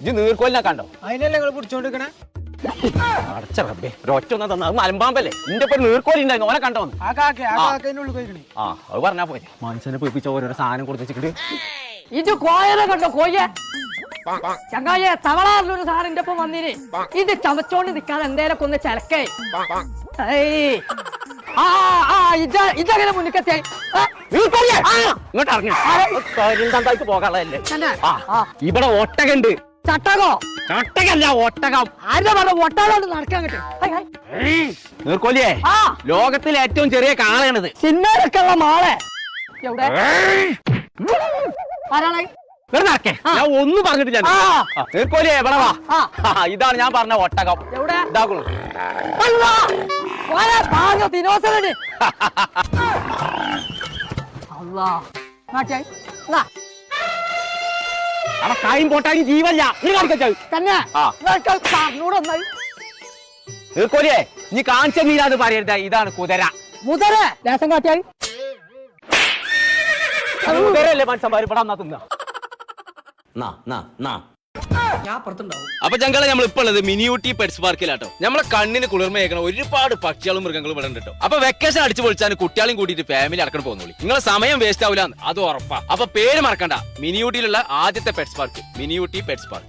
ഇജ്ജ് നീർക്കോലിനെ കണ്ടോ? അതിനല്ലേ നിങ്ങൾ പിടിച്ചോണ്ടിരിക്കണേ? അടച്ച റബ്ബേ, ഒരൊറ്റ ഒന്നാ തന്ന. അത് മലമ്പാമ്പല്ലേ? ഇന്റെ ഇപ്പൊ നീർക്കോലി ഉണ്ടായിരുന്നു, ഓനെ കണ്ടോന്ന്. ആ കാക്കന്റെ ഉള്ളിൽ പോയിക്കണേ. ആ അത് പറഞ്ഞാ പോയി. മനുഷ്യനെ പൊയിപ്പിച്ച ഓരോരോ സാധനം കൊടുത്തിട്ട് ഇത് കോയനെ കണ്ടോ? കോയെ ചങ്ങായെ തവളാറിലൊരു സാറിന്റെ ഒപ്പം വന്നിന്. ഇത് ചമച്ചോണ്ട് നിക്കാതെ എന്തേലൊക്കെ ഒന്ന് ചിലക്കേ. ഇതങ്ങനെ മുന്നിക്കത്തെ ഇങ്ങോട്ട് ഇറങ്ങി പോകാനുള്ളതല്ലേ. ഇവിടെ ഒട്ടകണ്ട്. ചട്ടകോ? ചട്ടകല്ല, ഒട്ടകം. ആരുടെ പറഞ്ഞ ഒട്ടാലോണ്ട് നടക്കാൻ കിട്ടും. നീർക്കോലിയേ, ലോകത്തിലെ ഏറ്റവും ചെറിയ കാളയാണിത്. സിനിമയിലൊക്കെ ഉള്ള മാളെ എവിടെ? ആരാണ്? ഞാൻ ഒന്നും പറഞ്ഞിട്ടില്ല. നീർക്കോലിയേ ഇവിടെ വാ. ഇതാണ് ഞാൻ പറഞ്ഞ ഒട്ടകം. എവിടെ? ഇതാക്കുള്ളൂ. ദിനോസരന് അല്ലാ അവിടെ കായും പോട്ടായും ജീവല്ല. നീ കാണിക്കോ തന്നെ നീർക്കോലിയേ, നീ കാണിച്ച നീരാത് പറയരുത്. ഇതാണ് കുതിര. മുതല ദേശം കാട്ടിയായി കുതിരല്ലേ മനുഷ്യന്മാർ ഇവിടെ വന്നാ തിന്നാ. അപ്പൊ ഞങ്ങളെ നമ്മൾ ഇപ്പൊ ഉള്ളത് മിനിയൂട്ടി പെറ്റ്സ് പാർക്കിലാട്ടോ. നമ്മളെ കണ്ണിന് കുളിർമയേക്കണ ഒരുപാട് പക്ഷികളും മൃഗങ്ങളും ഇവിടെ ഉണ്ട് കേട്ടോ. അപ്പൊ വെക്കേഷൻ അടിച്ചു പൊളിച്ചാൽ കുട്ടികളെയും കൂട്ടിയിട്ട് ഫാമിലി അടക്കണം പോകുന്നുള്ളൂ. നിങ്ങളെ സമയം വേസ്റ്റ് ആവില്ല, അത് ഉറപ്പാ. അപ്പൊ പേര് മറക്കണ്ട, മിനിയൂട്ടിയിലുള്ള ആദ്യത്തെ പെറ്റ്സ് പാർക്ക് മിനിയൂട്ടി പെറ്റ്സ് പാർക്ക്.